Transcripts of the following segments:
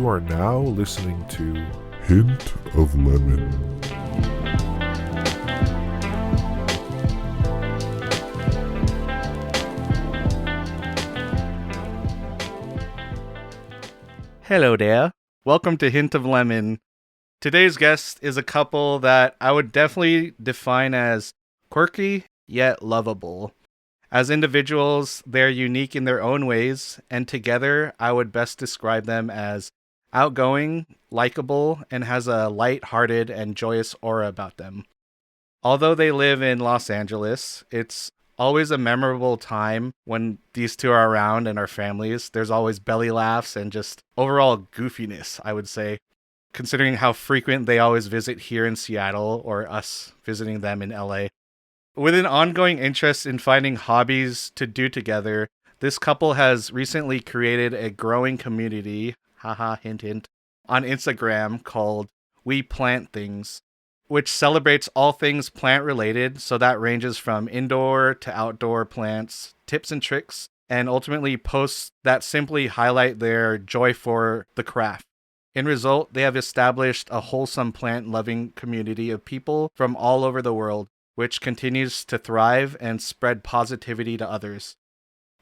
You are now listening to Hint of Lemon. Hello there. Welcome to Hint of Lemon. Today's guest is a couple that I would definitely define as quirky yet lovable. As individuals, they're unique in their own ways, and together I would best describe them as outgoing, likable, and has a light-hearted and joyous aura about them. Although they live in Los Angeles, it's always a memorable time when these two are around and our families. There's always belly laughs and just overall goofiness, I would say, considering how frequent they always visit here in Seattle or us visiting them in LA. With an ongoing interest in finding hobbies to do together, this couple has recently created a growing community, haha, hint hint, on Instagram called We Plant Things, which celebrates all things plant related, so that ranges from indoor to outdoor plants, tips and tricks, and ultimately posts that simply highlight their joy for the craft. In result, they have established a wholesome plant-loving community of people from all over the world, which continues to thrive and spread positivity to others.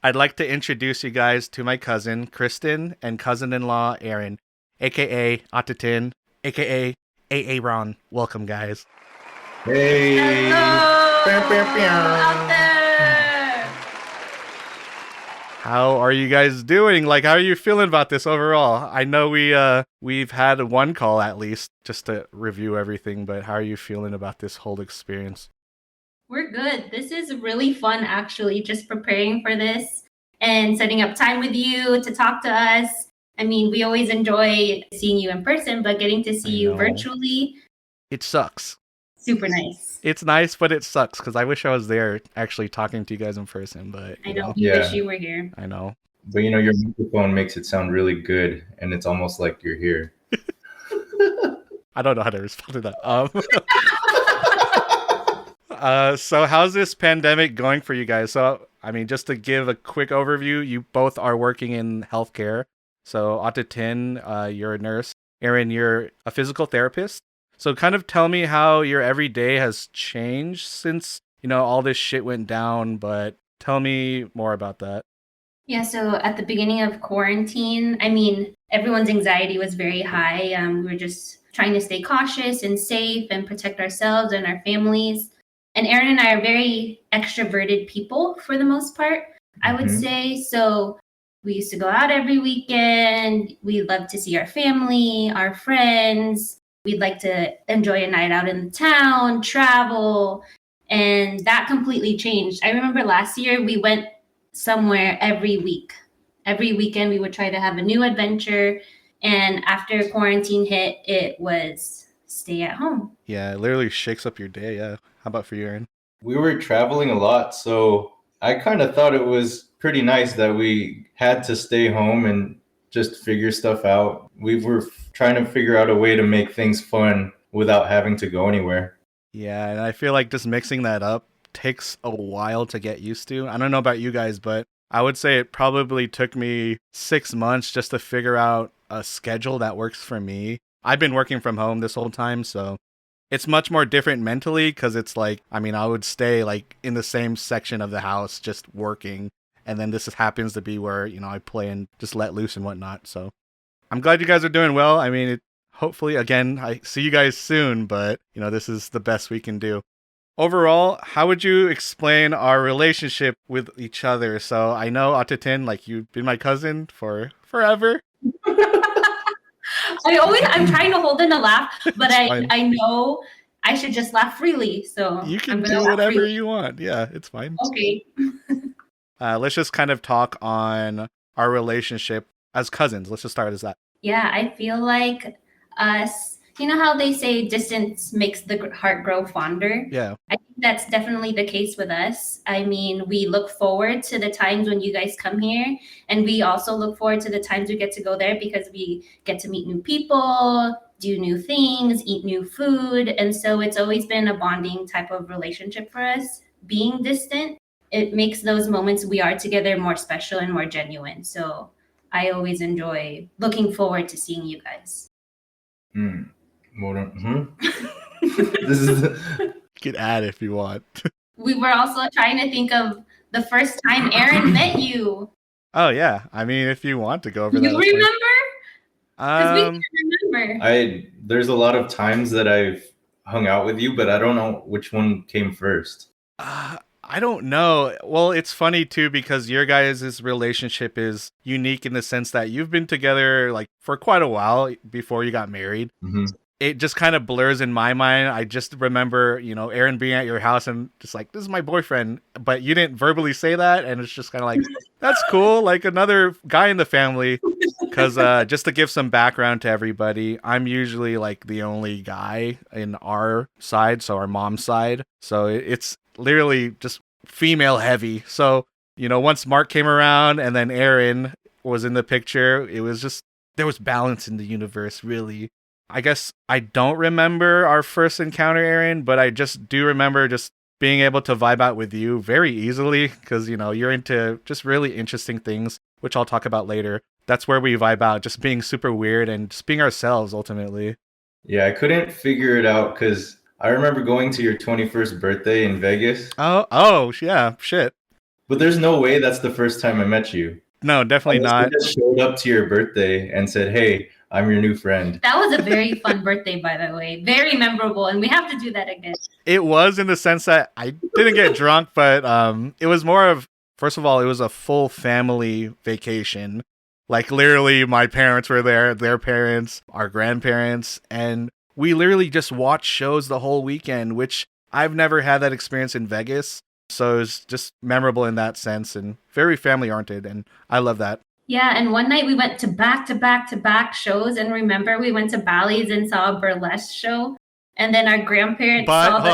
I'd like to introduce you guys to my cousin, Kristin, and cousin-in-law, Aaron, aka Atatin, aka Aaron. Welcome, guys. Hey! Hello! Out there! How are you guys doing? Like, how are you feeling about this overall? I know we've had one call at least just to review everything, but how are you feeling about this whole experience? We're good. This is really fun, actually, just preparing for this and setting up time with you to talk to us. I mean, we always enjoy seeing you in person, but getting to see you virtually, it sucks. Super nice. It's nice, but it sucks because I wish I was there actually talking to you guys in person, but I know. You wish you were here. I know. But you know, your microphone makes it sound really good, and it's almost like you're here. I don't know how to respond to that. So how's this pandemic going for you guys? So, I mean, just to give a quick overview, you both are working in healthcare. So, Atatin, you're a nurse. Aaron, you're a physical therapist. So kind of tell me how your everyday has changed since, all this shit went down, but tell me more about that. Yeah, so at the beginning of quarantine, I mean, everyone's anxiety was very high. We were just trying to stay cautious and safe and protect ourselves and our families. And Aaron and I are very extroverted people for the most part, I would say. So we used to go out every weekend. We love to see our family, our friends. We'd like to enjoy a night out in the town, travel. And that completely changed. I remember last year we went somewhere every week. Every weekend we would try to have a new adventure. And after quarantine hit, it was stay at home. Yeah, it literally shakes up your day. Yeah. How about for you, Aaron? We were traveling a lot, so I kind of thought it was pretty nice that we had to stay home and just figure stuff out. We were trying to figure out a way to make things fun without having to go anywhere. Yeah, and I feel like just mixing that up takes a while to get used to. I don't know about you guys, but I would say it probably took me 6 months just to figure out a schedule that works for me. I've been working from home this whole time, so it's much more different mentally because it's like, I mean, I would stay like in the same section of the house just working. And then this happens to be where, I play and just let loose and whatnot. So I'm glad you guys are doing well. I mean, hopefully, again, I see you guys soon, but, this is the best we can do. Overall, how would you explain our relationship with each other? So I know, Atatin, like you've been my cousin for forever. I'm trying to hold in a laugh, but I know I should just laugh freely. So you can do whatever you want. Yeah, it's fine. Okay. Let's just kind of talk on our relationship as cousins. Let's just start as that. Yeah, I feel like us, you know how they say distance makes the heart grow fonder? Yeah. I think that's definitely the case with us. I mean, we look forward to the times when you guys come here, and we also look forward to the times we get to go there because we get to meet new people, do new things, eat new food. And so it's always been a bonding type of relationship for us. Being distant, it makes those moments we are together more special and more genuine. So I always enjoy looking forward to seeing you guys. This is You can add if you want. We were also trying to think of the first time Aaron met you. Oh yeah, I mean, if you want to go over You that, that's fine. remember? Because we can't remember. There's a lot of times that I've hung out with you, but I don't know which one came first. I don't know. Well, it's funny too because your guys' relationship is unique in the sense that you've been together like for quite a while before you got married. Mm-hmm. It just kind of blurs in my mind. I just remember, Aaron being at your house and just like, this is my boyfriend, but you didn't verbally say that, and it's just kind of like, that's cool, like another guy in the family. Because just to give some background to everybody, I'm usually like the only guy in our side, so our mom's side. So it's literally just female heavy. So, once Mark came around and then Aaron was in the picture, it was just, there was balance in the universe, really. I guess I don't remember our first encounter, Aaron, but I just do remember just being able to vibe out with you very easily because, you're into just really interesting things, which I'll talk about later. That's where we vibe out, just being super weird and just being ourselves, ultimately. Yeah, I couldn't figure it out because I remember going to your 21st birthday in Vegas. Oh, yeah, shit. But there's no way that's the first time I met you. No, definitely not. I just showed up to your birthday and said, hey, I'm your new friend. That was a very fun birthday, by the way. Very memorable, and we have to do that again. It was in the sense that I didn't get drunk, but it was more of, first of all, it was a full family vacation. Like, literally, my parents were there, their parents, our grandparents, and we literally just watched shows the whole weekend, which I've never had that experience in Vegas. So it was just memorable in that sense and very family-oriented, and I love that. Yeah, and one night we went to back shows, and remember we went to Bally's and saw a burlesque show, and then our grandparents saw our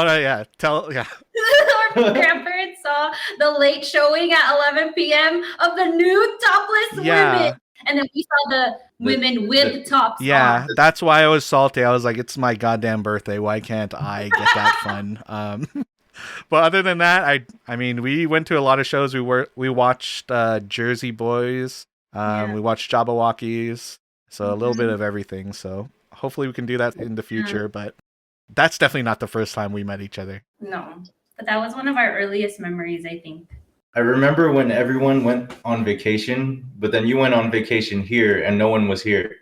grandparents saw the late showing at 11 p.m. of the new topless women, and then we saw the women with tops on. Yeah, that's why I was salty. I was like, it's my goddamn birthday. Why can't I get that fun? But other than that, I mean, we went to a lot of shows. We watched Jersey Boys. We watched Jabberwockies. So a little bit of everything. So hopefully we can do that in the future. But that's definitely not the first time we met each other. No, but that was one of our earliest memories, I think. I remember when everyone went on vacation, but then you went on vacation here and no one was here.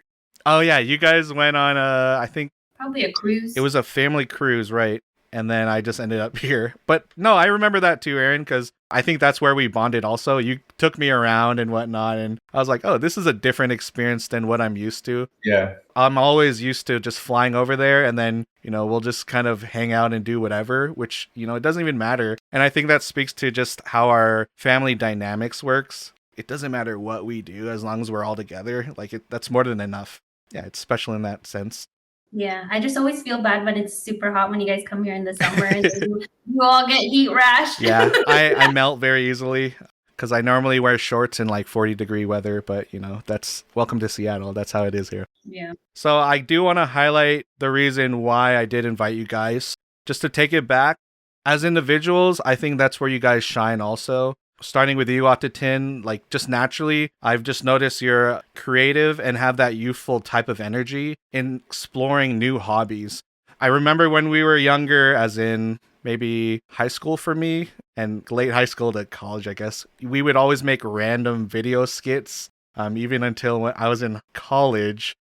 Oh, yeah. You guys went on, I think... probably a cruise. It was a family cruise, right? And then I just ended up here. But no, I remember that too, Aaron, because I think that's where we bonded also. You took me around and whatnot, and I was like, oh, this is a different experience than what I'm used to. Yeah. I'm always used to just flying over there, and then, we'll just kind of hang out and do whatever, which, it doesn't even matter. And I think that speaks to just how our family dynamics works. It doesn't matter what we do as long as we're all together. Like, that's more than enough. Yeah, it's special in that sense. Yeah, I just always feel bad when it's super hot when you guys come here in the summer and you all get heat rash. Yeah, I melt very easily because I normally wear shorts in like 40-degree weather, but that's welcome to Seattle. That's how it is here. Yeah. So I do want to highlight the reason why I did invite you guys. Just to take it back, as individuals, I think that's where you guys shine also. Starting with you, Octatin, like just naturally, I've just noticed you're creative and have that youthful type of energy in exploring new hobbies. I remember when we were younger, as in maybe high school for me and late high school to college, I guess, we would always make random video skits, even until when I was in college.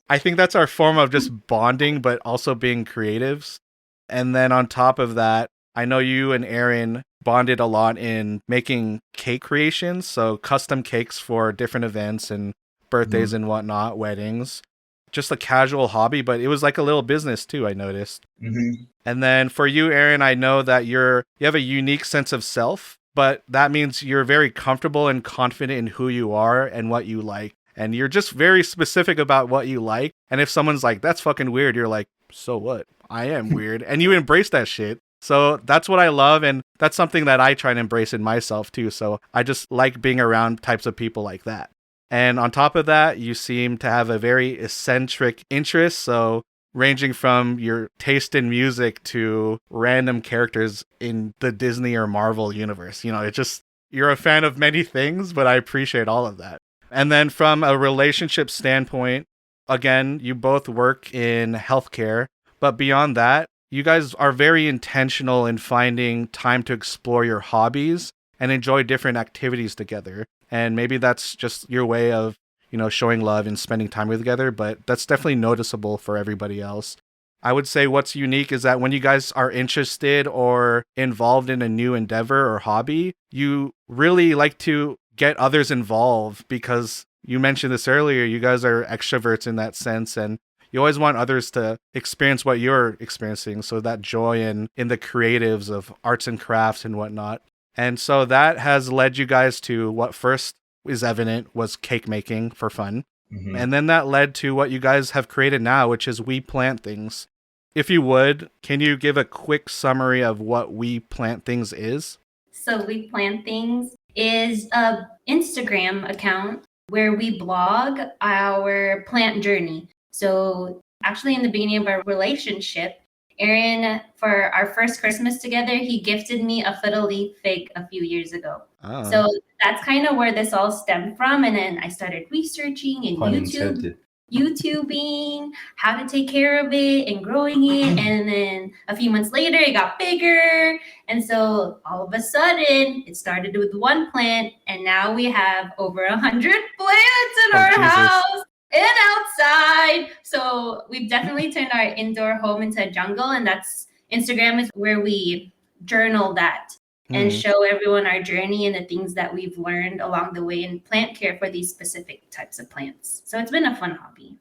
I think that's our form of just bonding, but also being creatives. And then on top of that, I know you and Aaron bonded a lot in making cake creations, so custom cakes for different events and birthdays and whatnot, weddings. Just a casual hobby, but it was like a little business too, I noticed. Mm-hmm. And then for you, Aaron, I know that you have a unique sense of self, but that means you're very comfortable and confident in who you are and what you like. And you're just very specific about what you like. And if someone's like, that's fucking weird, you're like, so what? I am weird. And you embrace that shit. So that's what I love, and that's something that I try and embrace in myself too. So I just like being around types of people like that. And on top of that, you seem to have a very eccentric interest, so ranging from your taste in music to random characters in the Disney or Marvel universe. It's just, you're a fan of many things, but I appreciate all of that. And then from a relationship standpoint, again, you both work in healthcare, but beyond that, you guys are very intentional in finding time to explore your hobbies and enjoy different activities together. And maybe that's just your way of, showing love and spending time together, but that's definitely noticeable for everybody else. I would say what's unique is that when you guys are interested or involved in a new endeavor or hobby, you really like to get others involved because you mentioned this earlier, you guys are extroverts in that sense, and you always want others to experience what you're experiencing. So that joy in the creatives of arts and crafts and whatnot. And so that has led you guys to what first is evident was cake making for fun. Mhm. And then that led to what you guys have created now, which is We Plant Things. If you would, can you give a quick summary of what We Plant Things is? So We Plant Things is a Instagram account where we blog our plant journey. So actually in the beginning of our relationship, Aaron, for our first Christmas together, he gifted me a fiddle leaf fig a few years ago. Oh. So that's kind of where this all stemmed from. And then I started researching and Pun intended. YouTubing how to take care of it and growing it. And then a few months later, it got bigger. And so all of a sudden, it started with one plant. And now we have over 100 plants in our Jesus. house and outside. So we've definitely turned our indoor home into a jungle. And that's Instagram is where we journal that and show everyone our journey and the things that we've learned along the way in plant care for these specific types of plants. So it's been a fun hobby.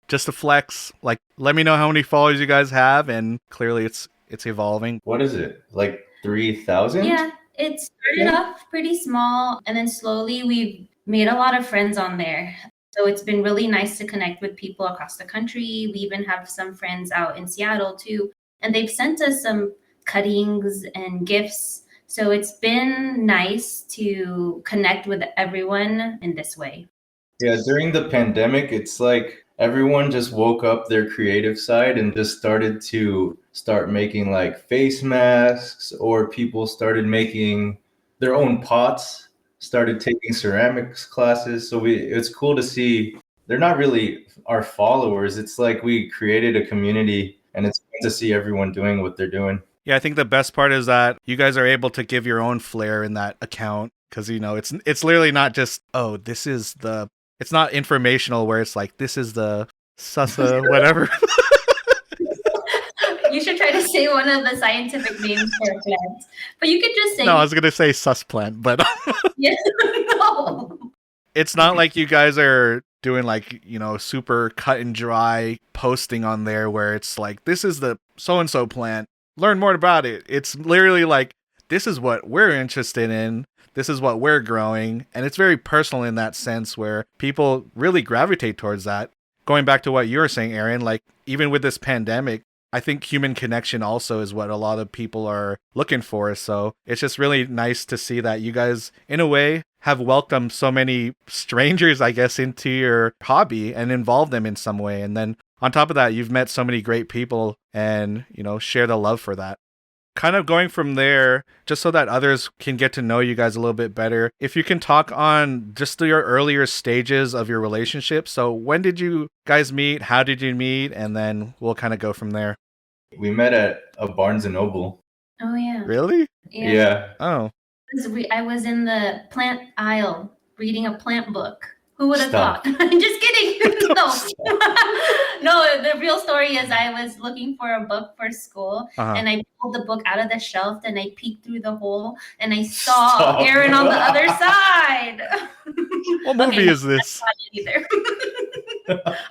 Just to flex, let me know how many followers you guys have, and clearly it's evolving. What is it? Like 3,000? Yeah, it started off pretty small, and then slowly we've made a lot of friends on there. So it's been really nice to connect with people across the country. We even have some friends out in Seattle too, and they've sent us some cuttings and gifts. So it's been nice to connect with everyone in this way. Yeah, during the pandemic, it's like everyone just woke up their creative side and just started making like face masks, or people started making their own pots, started taking ceramics classes. So it's cool to see. They're not really our followers. It's like we created a community, and it's fun to see everyone doing what they're doing. Yeah, I think the best part is that you guys are able to give your own flair in that account because, it's literally not just, it's not informational where it's like, this is the Sussa, whatever. You should try to say one of the scientific names for a plant. But you could just say... No, I was going to say sus plant, but... Yes, no. It's not like you guys are doing super cut and dry posting on there where it's like, this is the so-and-so plant. Learn more about it. It's literally like, this is what we're interested in. This is what we're growing. And it's very personal in that sense where people really gravitate towards that. Going back to what you were saying, Aaron, even with this pandemic, I think human connection also is what a lot of people are looking for. So it's just really nice to see that you guys, in a way, have welcomed so many strangers, I guess, into your hobby and involved them in some way. And then on top of that, you've met so many great people and, share the love for that. Kind of going from there, just so that others can get to know you guys a little bit better, if you can talk on just your earlier stages of your relationship. So when did you guys meet? How did you meet? And then we'll kind of go from there. We met at a Barnes & Noble. Oh, yeah. Really? Yeah. Oh. I was in the plant aisle reading a plant book. Who would have Stop. thought? Just kidding. No. No, the real story is I was looking for a book for school, and I pulled the book out of the shelf and I peeked through the hole and I saw Stop. Aaron on the other side. What movie is this? Either.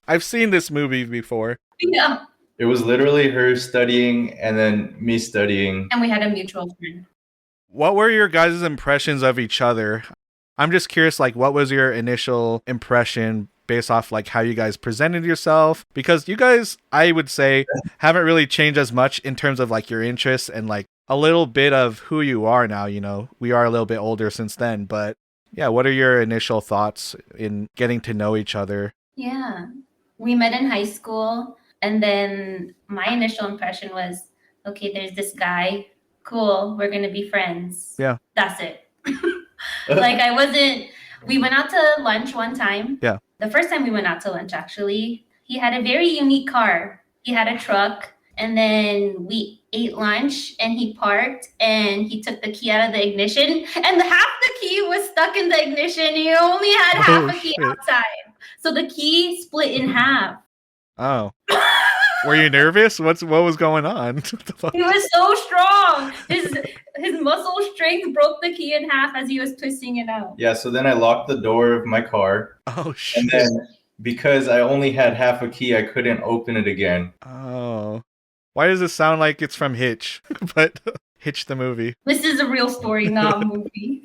I've seen this movie before. Yeah. It was literally her studying and then me studying. And we had a mutual friend. What were your guys' impressions of each other? I'm just curious, what was your initial impression based off, how you guys presented yourself? Because you guys, I would say, haven't really changed as much in terms of, your interests and, a little bit of who you are now, We are a little bit older since then, but, yeah, what are your initial thoughts in getting to know each other? Yeah. We met in high school, and then my initial impression was, okay, there's this guy. Cool, we're going to be friends. Yeah. That's it. I We went out to lunch one time. Yeah. The first time we went out to lunch, actually, he had a very unique car. He had a truck, and then we ate lunch, and he parked, and he took the key out of the ignition, and half the key was stuck in the ignition. He only had half a key shit. outside, so the key split in half. Oh. Were you nervous? What was going on? What the fuck? He was so strong. His muscle strength broke the key in half as he was twisting it out. Yeah, so then I locked the door of my car. Oh, shit. And then because I only had half a key, I couldn't open it again. Oh. Why does it sound like it's from Hitch? But Hitch the movie. This is a real story, not a movie.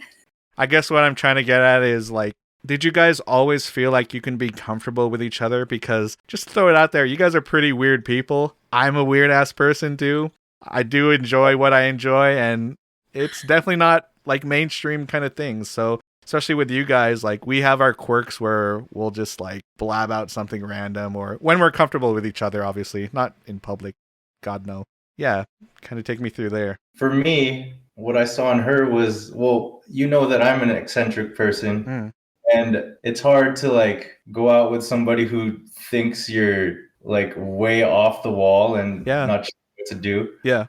I guess what I'm trying to get at is like, did you guys always feel like you can be comfortable with each other? Because just throw it out there, you guys are pretty weird people. I'm a weird ass person too. I do enjoy what I enjoy, and it's definitely not like mainstream kind of things. So especially with you guys, like we have our quirks where we'll just like blab out something random, or when we're comfortable with each other, obviously, not in public. God no. Yeah, kind of take me through there. For me, what I saw in her was, well, you know that I'm an eccentric person. And it's hard to like go out with somebody who thinks you're like way off the wall and not sure what to do. Yeah.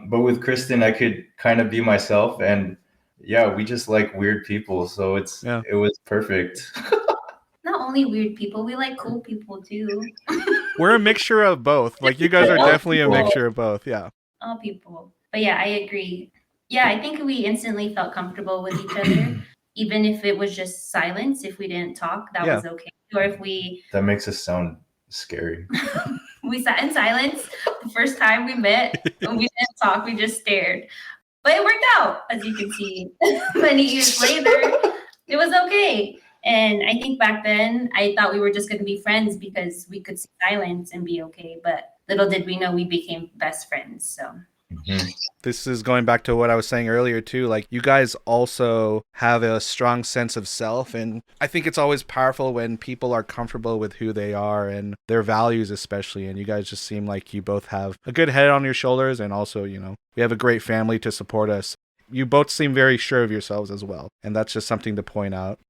But with Kristin, I could kind of be myself, and yeah, we just like weird people, so it was perfect. Not only weird people, we like cool people too. We're a mixture of both. Like you guys are definitely a mixture of both. Yeah. All people. But yeah, I agree. Yeah, I think we instantly felt comfortable with each other. Even if it was just silence, if we didn't talk, that was okay. Or if we... That makes us sound scary. We sat in silence the first time we met, and we didn't talk, we just stared. But it worked out, as you can see. Many years later, it was okay. And I think back then, I thought we were just going to be friends because we could see silence and be okay. But little did we know we became best friends, so... Mm-hmm. This is going back to what I was saying earlier too. Like you guys also have a strong sense of self, and I think it's always powerful when people are comfortable with who they are and their values especially, and you guys just seem like you both have a good head on your shoulders, and also, you know, we have a great family to support us. You both seem very sure of yourselves as well, and that's just something to point out.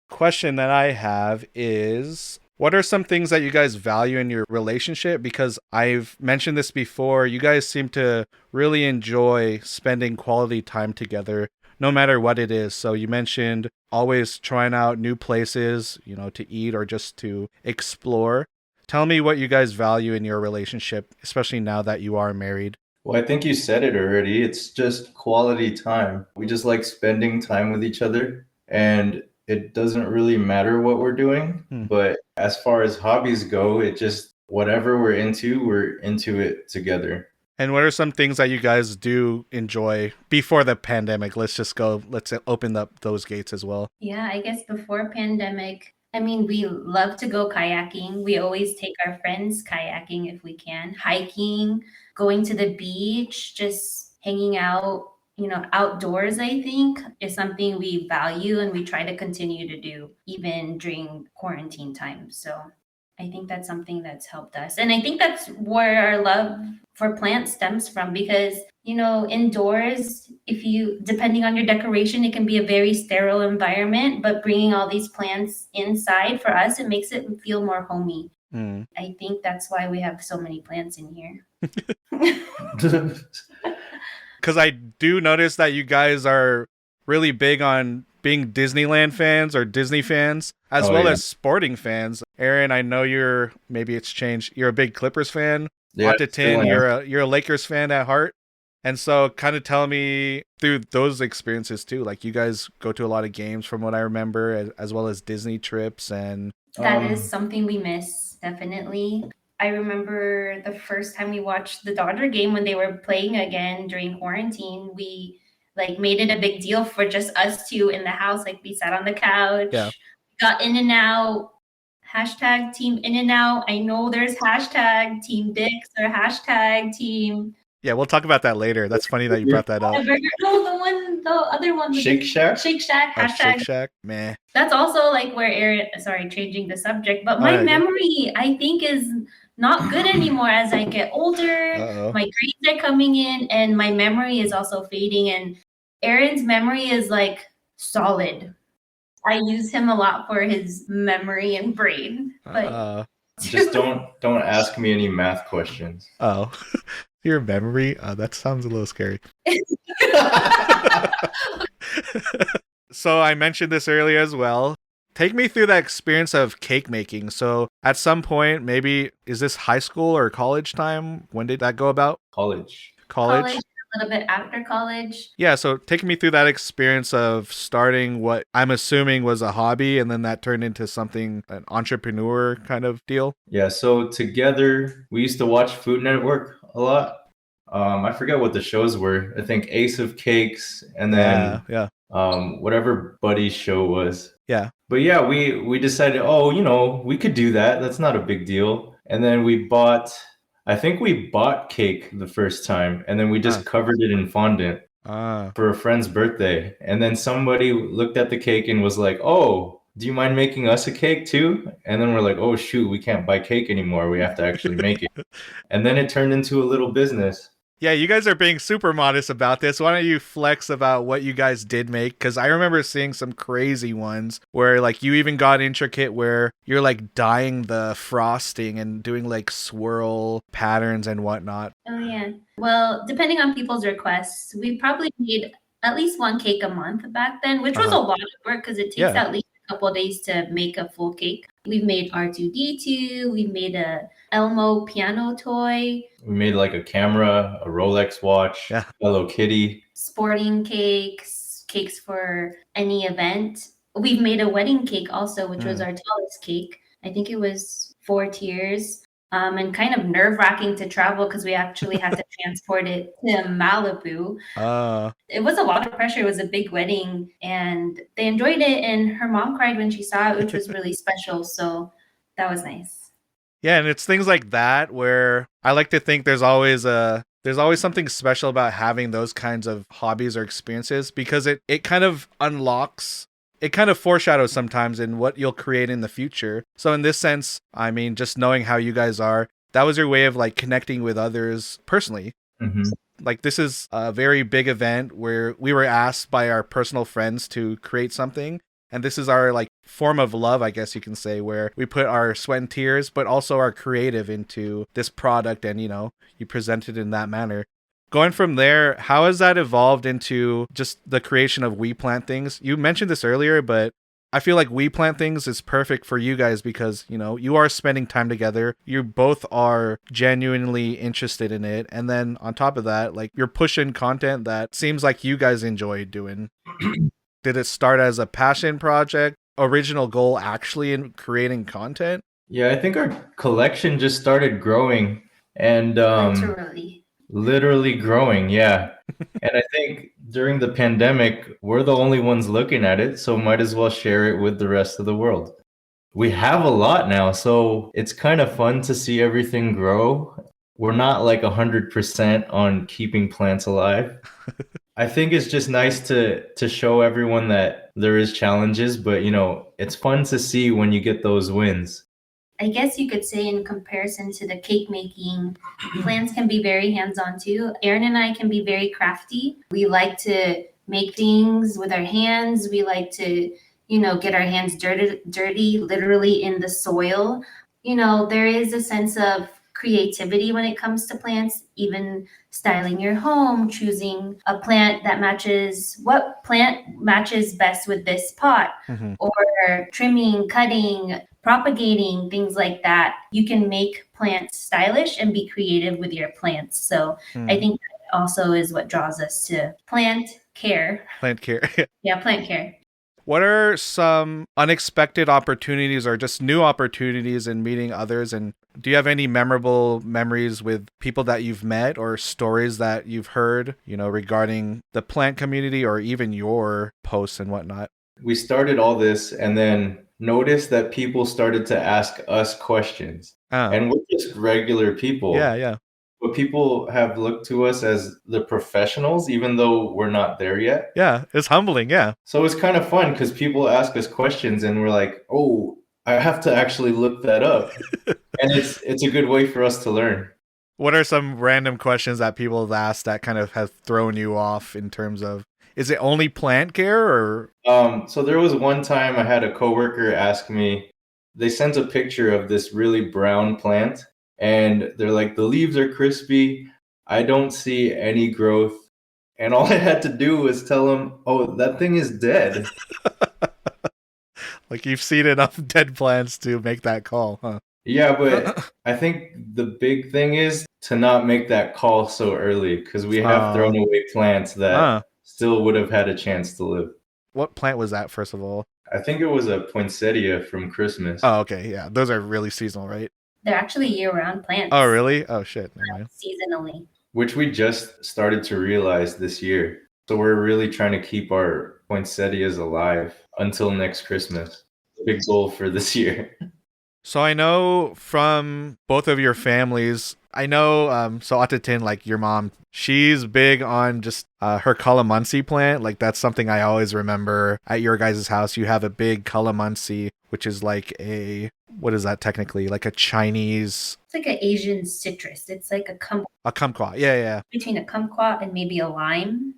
Question that I have is, what are some things that you guys value in your relationship? Because I've mentioned this before, you guys seem to really enjoy spending quality time together, no matter what it is. So you mentioned always trying out new places, you know, to eat or just to explore. Tell me what you guys value in your relationship, especially now that you are married. Well, I think you said it already. It's just quality time. We just like spending time with each other, and it doesn't really matter what we're doing. But as far as hobbies go, it just, whatever we're into it together. And what are some things that you guys do enjoy before the pandemic? Let's open up those gates as well. Yeah, I guess before pandemic, I mean, we love to go kayaking. We always take our friends kayaking if we can, hiking, going to the beach, just hanging out. You know, outdoors, I think, is something we value and we try to continue to do even during quarantine time. So I think that's something that's helped us. And I think that's where our love for plants stems from, because, you know, indoors, depending on your decoration, it can be a very sterile environment, but bringing all these plants inside, for us, it makes it feel more homey. I think that's why we have so many plants in here. Because I do notice that you guys are really big on being Disneyland fans or Disney fans, as as sporting fans. Aaron, I know maybe it's changed. You're a big Clippers fan. Yeah, to 10, you're a Lakers fan at heart. And so kind of tell me through those experiences too. Like you guys go to a lot of games from what I remember, as well as Disney trips. And that is something we miss, definitely. I remember the first time we watched the Dodger game when they were playing again during quarantine. We like made it a big deal for just us two in the house. Like we sat on the couch, got in and out, hashtag team in and out. I know there's hashtag team dicks or hashtag team. Yeah, we'll talk about that later. That's funny that you brought that up. No, the other one. Shake Shack? Shake Shack, hashtag. Shake Shack, meh. That's also like where Aaron, changing the subject, but my memory, I think, is not good anymore as I get older. My grades are coming in and my memory is also fading, and Aaron's memory is like solid. I use him a lot for his memory and brain. But Just don't ask me any math questions. Oh, your memory? That sounds a little scary. So I mentioned this earlier as well. Take me through that experience of cake making. So at some point, maybe is this high school or college time? When did that go about? College. College? a little bit after college. Yeah, so take me through that experience of starting what I'm assuming was a hobby and then that turned into something, an entrepreneur kind of deal. Yeah, so together we used to watch Food Network a lot. I forget what the shows were. I think Ace of Cakes and then Yeah. whatever Buddy's show was. Yeah. But yeah, we decided, oh, you know, we could do that. That's not a big deal. And then I think we bought cake the first time, and then we just covered it in fondant for a friend's birthday. And then somebody looked at the cake and was like, oh, do you mind making us a cake too? And then we're like, oh, shoot, we can't buy cake anymore. We have to actually make it. And then it turned into a little business. Yeah, you guys are being super modest about this. Why don't you flex about what you guys did make? Because I remember seeing some crazy ones where like you even got intricate where you're like dyeing the frosting and doing like swirl patterns and whatnot. Oh, yeah. Well, depending on people's requests, we probably made at least one cake a month back then, which was a lot of work because it takes at least a couple of days to make a full cake. We've made R2D2. We've made a Elmo piano toy. We made like a camera, a Rolex watch, Hello Kitty. Sporting cakes, cakes for any event. We've made a wedding cake also, which was our tallest cake. I think it was 4 tiers. And kind of nerve-wracking to travel because we actually had to transport it to Malibu. It was a lot of pressure. It was a big wedding, and they enjoyed it, and her mom cried when she saw it, which was really special. So that was nice. Yeah, and it's things like that where I like to think there's always something special about having those kinds of hobbies or experiences because it kind of unlocks, it kind of foreshadows sometimes in what you'll create in the future. So in this sense, I mean, just knowing how you guys are, that was your way of like connecting with others personally. Mm-hmm. Like this is a very big event where we were asked by our personal friends to create something. And this is our like form of love, I guess you can say, where we put our sweat and tears, but also our creative into this product. And, you know, you present it in that manner. Going from there, how has that evolved into just the creation of We Plant Things? You mentioned this earlier, but I feel like We Plant Things is perfect for you guys because, you know, you are spending time together. You both are genuinely interested in it. And then on top of that, like you're pushing content that seems like you guys enjoy doing. Did it start as a passion project? Original goal actually in creating content? Yeah, I think our collection just started growing and literally growing, yeah. And I think during the pandemic, we're the only ones looking at it, so might as well share it with the rest of the world. We have a lot now, so it's kind of fun to see everything grow. We're not like 100% on keeping plants alive. I think it's just nice to show everyone that there is challenges, but you know, it's fun to see when you get those wins. I guess you could say in comparison to the cake making, plants can be very hands-on too. Aaron and I can be very crafty. We like to make things with our hands. We like to, you know, get our hands dirty, literally in the soil. You know, there is a sense of creativity when it comes to plants, even styling your home, choosing a plant that matches, what plant matches best with this pot, or trimming, cutting, propagating, things like that. You can make plants stylish and be creative with your plants. So I think that also is what draws us to plant care. Plant care. Yeah, plant care. What are some unexpected opportunities or just new opportunities in meeting others? And do you have any memorable memories with people that you've met or stories that you've heard, you know, regarding the plant community or even your posts and whatnot? We started all this and then noticed that people started to ask us questions. And we're just regular people. Yeah. But people have looked to us as the professionals, even though we're not there yet. Yeah, it's humbling, yeah. So it's kind of fun because people ask us questions and we're like, oh, I have to actually look that up. And it's a good way for us to learn. What are some random questions that people have asked that kind of have thrown you off in terms of Is it only plant care or? So there was one time I had a coworker ask me, they sent a picture of this really brown plant and they're like, the leaves are crispy. I don't see any growth. And all I had to do was tell them, oh, that thing is dead. Like you've seen enough dead plants to make that call, huh? Yeah, but I think the big thing is to not make that call so early because we have thrown away plants that still would have had a chance to live. What plant was that, first of all? I think it was a poinsettia from Christmas. Oh, okay. Yeah. Those are really seasonal, right? They're actually year-round plants. Oh, really? Oh, shit. Never mind. Seasonally. Which we just started to realize this year. So we're really trying to keep our poinsettias alive until next Christmas. Big goal for this year. So I know from both of your families, I know, so Atatin, like your mom, she's big on just her calamansi plant. Like that's something I always remember at your guys' house. You have a big calamansi, which is like what is that technically? Like a Chinese... It's like an Asian citrus. It's like a kumquat. Yeah. Between a kumquat and maybe a lime.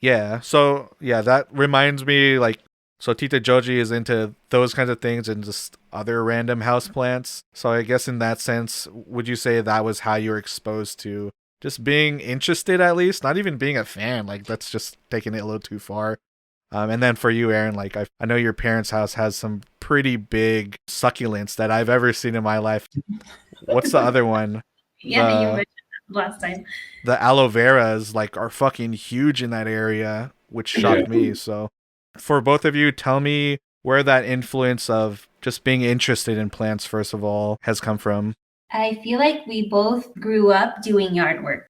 Yeah. So yeah, that reminds me like, so Tita Joji is into those kinds of things and just other random houseplants. So I guess in that sense, would you say that was how you were exposed to just being interested, at least? Not even being a fan. Like, that's just taking it a little too far. And then for you, Aaron, like I know your parents' house has some pretty big succulents that I've ever seen in my life. What's the other one? Yeah, you mentioned that last time. The aloe veras like are fucking huge in that area, which shocked me. So for both of you, tell me where that influence of just being interested in plants, first of all, has come from. I feel like we both grew up doing yard work,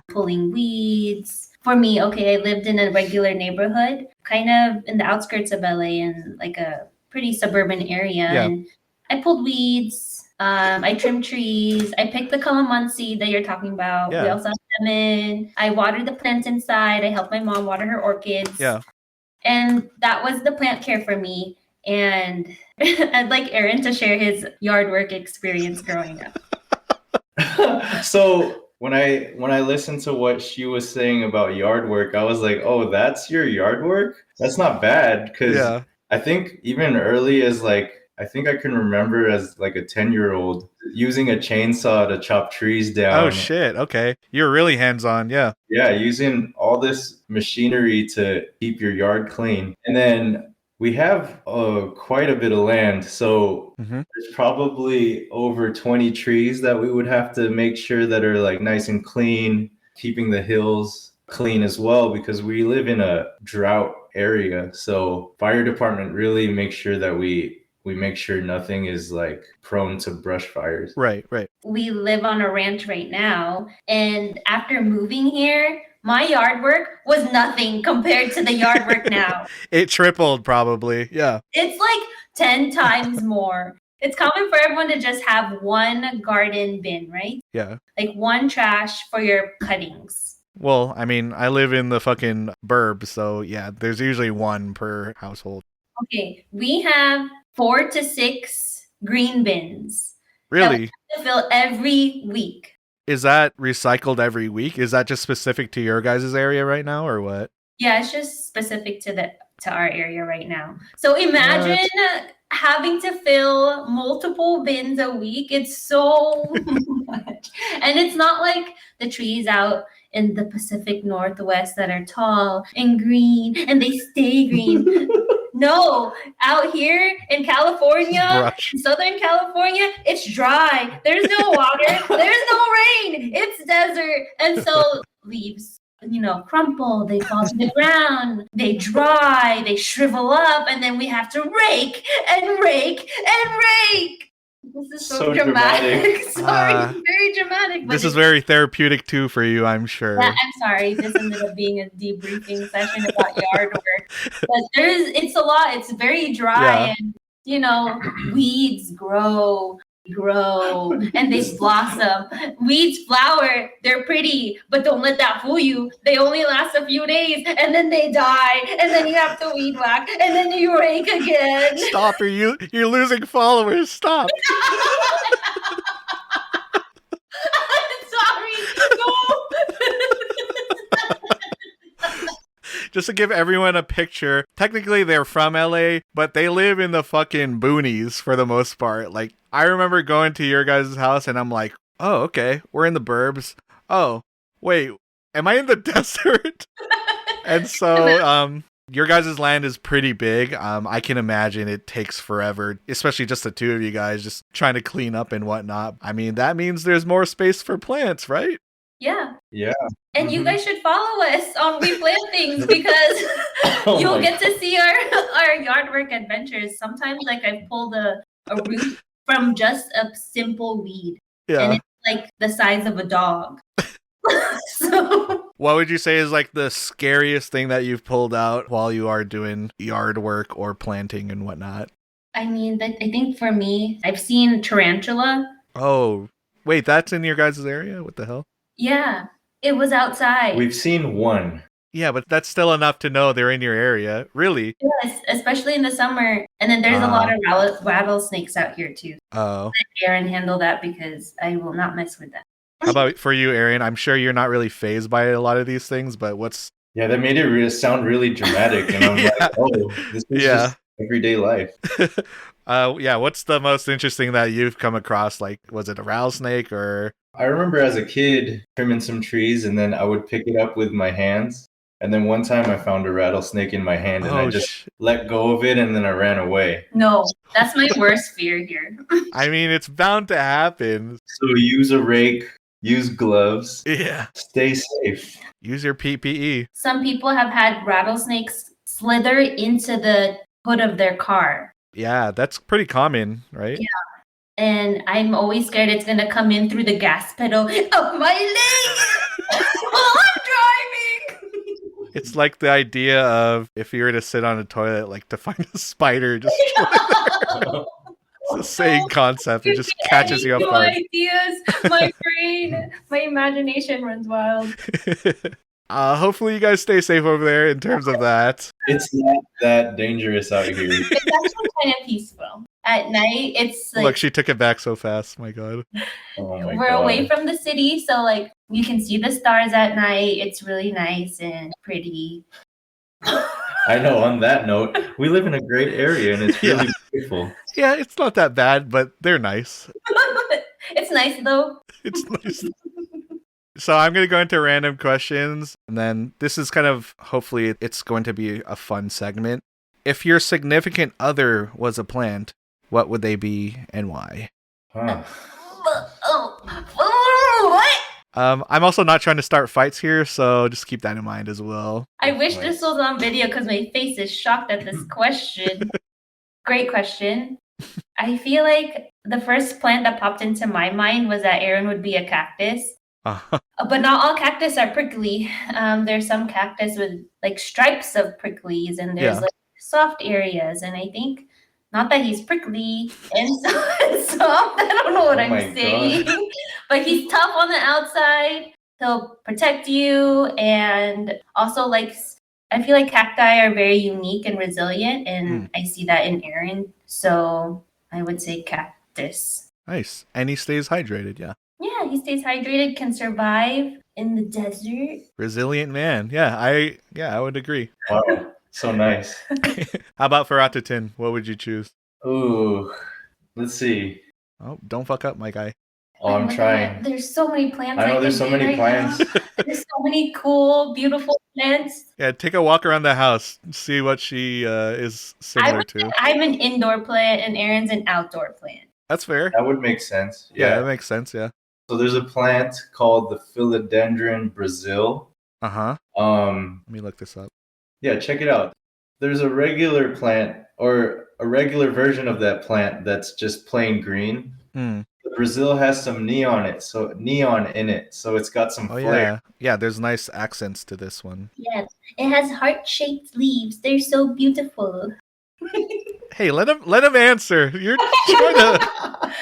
pulling weeds. For me, okay, I lived in a regular neighborhood, kind of in the outskirts of LA in like a pretty suburban area. Yeah. And I pulled weeds. I trimmed trees. I picked the calamansi that you're talking about. Yeah. We also have lemon. I watered the plants inside. I helped my mom water her orchids. Yeah. And that was the plant care for me. And I'd like Aaron to share his yard work experience growing up. So when I listened to what she was saying about yard work, I was like, oh, that's your yard work? That's not bad. Because I think even early as like, I think I can remember as like a 10-year-old using a chainsaw to chop trees down. Oh, shit. Okay. You're really hands-on. Yeah. Yeah, using all this machinery to keep your yard clean. And then we have quite a bit of land. So there's probably over 20 trees that we would have to make sure that are like nice and clean, keeping the hills clean as well, because we live in a drought area. So fire department really makes sure that we make sure nothing is like prone to brush fires. Right. We live on a ranch right now. And after moving here, my yard work was nothing compared to the yard work now. It tripled probably. Yeah. It's like 10 times more. It's common for everyone to just have one garden bin, right? Yeah. Like one trash for your cuttings. Well, I mean, I live in the fucking burb, so yeah, there's usually one per household. Okay, we have 4 to 6 green bins. Really? To fill every week. Is that recycled every week? Is that just specific to your guys' area right now, or what? Yeah, it's just specific to our area right now. So imagine having to fill multiple bins a week. It's so much. And it's not like the trees out in the Pacific Northwest that are tall and green and they stay green. No, out here in California, Southern California, it's dry. There's no water. There's no rain. It's desert. And so leaves, crumple. They fall to the ground. They dry. They shrivel up. And then we have to rake and rake and rake. This is so dramatic. Sorry, very dramatic. This is very therapeutic too for you, I'm sure. Yeah, I'm sorry. This ended up being a debriefing session about yard work. But it's a lot. It's very dry and, weeds grow and they blossom. Weeds flower. They're pretty, but don't let that fool you. They only last a few days and then they die. And then you have to weed whack and then you rake again. Stop, you're losing followers. Stop. I'm sorry. No. Just to give everyone a picture, technically they're from LA, but they live in the fucking boonies for the most part. Like, I remember going to your guys' house and I'm like, oh, okay, we're in the burbs. Oh, wait, am I in the desert? And so, your guys' land is pretty big. I can imagine it takes forever, especially just the two of you guys just trying to clean up and whatnot. I mean, that means there's more space for plants, right? Yeah. Yeah. And you guys should follow us on We Plant Things because you'll get to see our yard work adventures. Sometimes, like, I pulled a root from just a simple weed. Yeah. And it's like the size of a dog. So what would you say is like the scariest thing that you've pulled out while you are doing yard work or planting and whatnot? I mean, I think for me, I've seen tarantula. Oh, wait, that's in your guys' area? What the hell? Yeah, it was outside. We've seen one. Yeah, but that's still enough to know they're in your area. Really? Yes, especially in the summer. And then there's a lot of rattlesnakes out here too. Oh. Let Aaron handle that because I will not mess with that. How about for you, Aaron? I'm sure you're not really fazed by a lot of these things, but what's... Yeah, that made it sound really dramatic. And I'm like, oh, this is just everyday life. Yeah, what's the most interesting that you've come across? Like, was it a rattlesnake or... I remember as a kid trimming some trees and then I would pick it up with my hands. And then one time I found a rattlesnake in my hand and I just let go of it and then I ran away. No, that's my worst fear here. I mean, it's bound to happen. So use a rake, use gloves. Yeah. Stay safe. Use your PPE. Some people have had rattlesnakes slither into the hood of their car. Yeah, that's pretty common, right? Yeah. And I'm always scared it's going to come in through the gas pedal of my leg while I'm driving. It's like the idea of if you were to sit on a toilet, like to find a spider, just it's the same concept. It just catches you off guard. Ideas, my brain, my imagination runs wild. Hopefully you guys stay safe over there in terms of that. It's not that dangerous out here. It's actually kind of peaceful. At night, it's like... Look, she took it back so fast. My God. We're away from the city, so like you can see the stars at night. It's really nice and pretty. I know, on that note, we live in a great area and it's really beautiful. Yeah, it's not that bad, but they're nice. It's nice though. It's nice. So I'm going to go into random questions, and then this is kind of, hopefully it's going to be a fun segment. If your significant other was a plant, what would they be and why? Huh. What? I'm also not trying to start fights here, so just keep that in mind as well. I wish this was on video because my face is shocked at this question. Great question. I feel like the first plant that popped into my mind was that Aaron would be a cactus. But not all cactus are prickly. There's some cactus with like stripes of pricklies, and there's like soft areas. And I think not that he's prickly and soft. I don't know what I'm saying, but he's tough on the outside. He'll protect you, and also like I feel like cacti are very unique and resilient, and I see that in Aaron. So I would say cactus. Nice, and he stays hydrated. Yeah, he stays hydrated, can survive in the desert. Resilient man. Yeah, I would agree. Wow, so nice. How about for Atatin? What would you choose? Ooh, let's see. Oh, don't fuck up, my guy. Oh, I'm trying. There's so many plants. I know there's so many plants. There's so many cool, beautiful plants. Yeah, take a walk around the house. See what she is similar to. I'm an indoor plant and Aaron's an outdoor plant. That's fair. That would make sense. Yeah, that makes sense, yeah. So there's a plant called the Philodendron Brazil. Uh-huh. Let me look this up. Yeah, check it out. There's a regular plant or a regular version of that plant that's just plain green. The Brazil has some neon in it, so it's got some flair. Yeah, there's nice accents to this one. Yes, it has heart-shaped leaves. They're so beautiful. Hey, let him answer. You're trying to...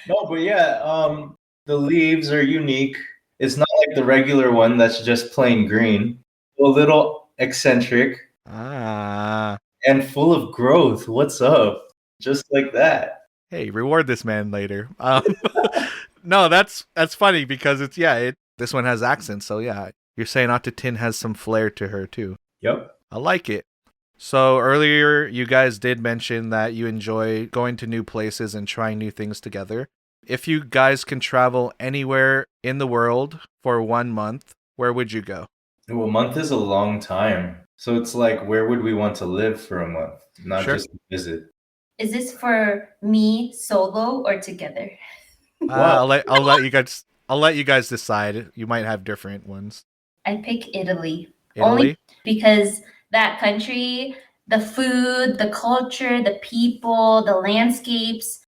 No, but yeah, the leaves are unique. It's not like the regular one that's just plain green. A little eccentric. And full of growth. What's up? Just like that. Hey, reward this man later. No, that's funny because this one has accents. So yeah, you're saying Atatin has some flair to her too. Yep. I like it. So earlier you guys did mention that you enjoy going to new places and trying new things together. If you guys can travel anywhere in the world for 1 month, where would you go? Well, a month is a long time. So it's like, where would we want to live for a month? Not Sure. just visit. Is this for me solo or together? Wow. I'll let you guys decide. You might have different ones. I pick Italy. Italy? Only because that country, the food, the culture, the people, the landscapes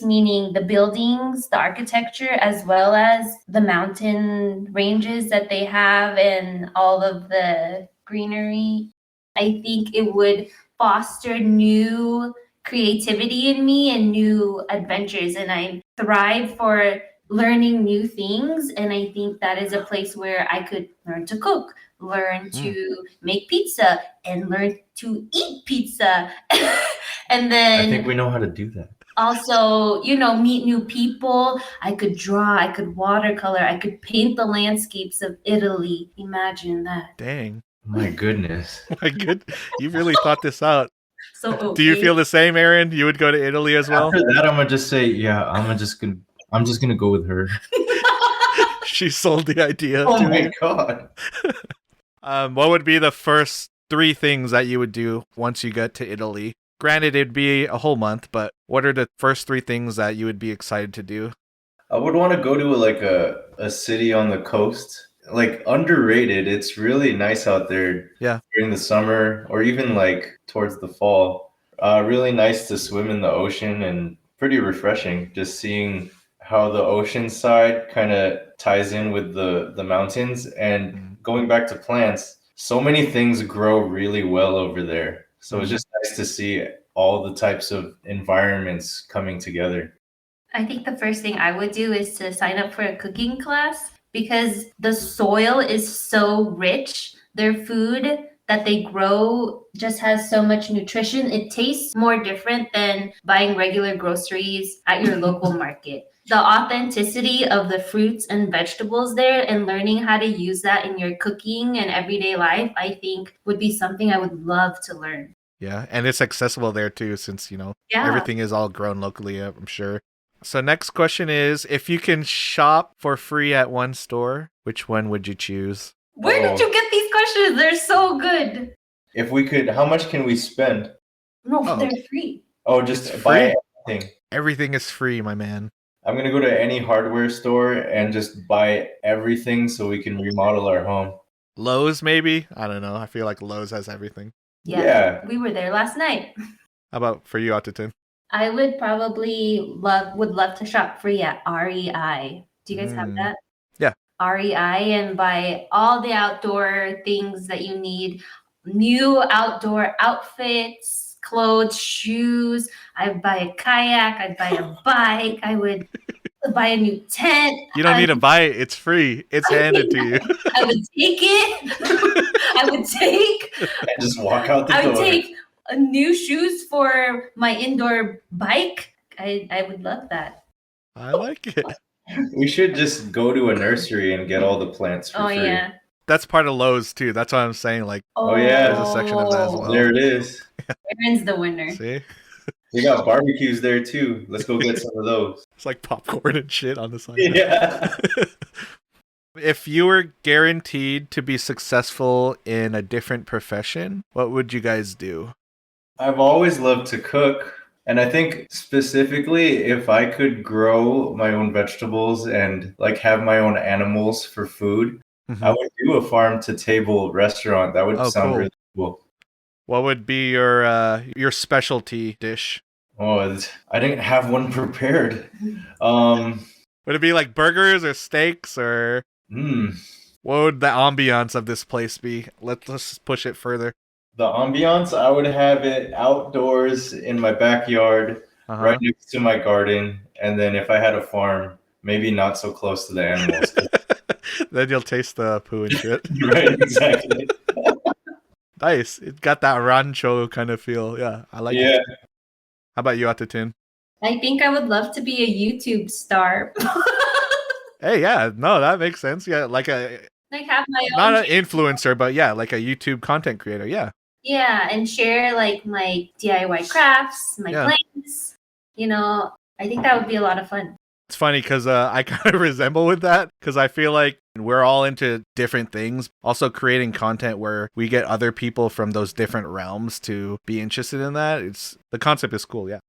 meaning the buildings, the architecture, as well as the mountain ranges that they have and all of the greenery. I think it would foster new creativity in me and new adventures. And I thrive for learning new things. And I think that is a place where I could learn to cook, learn to make pizza, and learn to eat pizza. And then I think we know how to do that. also, meet new people. I could draw, I could watercolor, I could paint the landscapes of Italy. Imagine that. Dang. My goodness. My good. You really thought this out. So Do you okay. feel the same, Aaron? You would go to Italy as well? After that, I'm gonna just say, yeah, I'm just gonna go with her. She sold the idea Oh to my you. god. What would be the first 3 things that you would do once you get to Italy? Granted, it'd be a whole month, but what are the first 3 things that you would be excited to do? I would want to go to like a city on the coast. Like underrated. It's really nice out there. Yeah. During the summer or even like towards the fall. Really nice to swim in the ocean and pretty refreshing just seeing how the ocean side kind of ties in with the mountains and going back to plants. So many things grow really well over there. So it's just nice to see all the types of environments coming together. I think the first thing I would do is to sign up for a cooking class because the soil is so rich. Their food that they grow just has so much nutrition. It tastes more different than buying regular groceries at your local market. The authenticity of the fruits and vegetables there and learning how to use that in your cooking and everyday life, I think would be something I would love to learn. Yeah, and it's accessible there too since, Yeah. everything is all grown locally, I'm sure. So next question is, if you can shop for free at one store, which one would you choose? Where did you get these questions? They're so good. If we could, how much can we spend? No, Oh. they're free. Oh, just It's buy free? everything. Everything is free, my man. I'm going to go to any hardware store and just buy everything so we can remodel our home. Lowe's, maybe? I don't know. I feel like Lowe's has everything. Yeah. We were there last night. How about for you, Atatin? I would probably love to shop free at REI. Do you guys have that? Yeah. REI and buy all the outdoor things that you need. New outdoor outfits, clothes, shoes. I'd buy a kayak. I'd buy a bike. I would buy a new tent. You don't need to buy it. It's free. It's handed to you. I would take it. I would take. And just walk out the I would door. take new shoes for my indoor bike. I would love that. I like it. We should just go to a nursery and get all the plants for free. Yeah. That's part of Lowe's too. That's what I'm saying. Like, Oh, yeah. There's a section of that as well. There it is. Aaron's the winner. see? We got barbecues there too. Let's go get some of those. It's like popcorn and shit on the side. Yeah. If you were guaranteed to be successful in a different profession, what would you guys do? I've always loved to cook. And I think specifically if I could grow my own vegetables and like have my own animals for food, I would do a farm to table restaurant. That would sound cool. really cool. What would be your specialty dish? Oh, I didn't have one prepared. Um, Would it be like burgers or steaks or what would the ambiance of this place be? Let's push it further. The ambiance, I would have it outdoors in my backyard, right next to my garden. And then if I had a farm, maybe not so close to the animals. Then you'll taste the poo and shit. Right, exactly. Nice. It got that rancho kind of feel. Yeah, I like it. How about you, Atatin? I think I would love to be a YouTube star. Hey, yeah, no, that makes sense. Yeah, like Like have my Not own an influencer, but yeah, like a YouTube content creator. Yeah. yeah, and share like my DIY crafts, my Yeah. plants. You know, I think that would be a lot of fun. It's funny because I kind of resemble with that because I feel like we're all into different things. Also, creating content where we get other people from those different realms to be interested in that. The concept is cool. Yeah.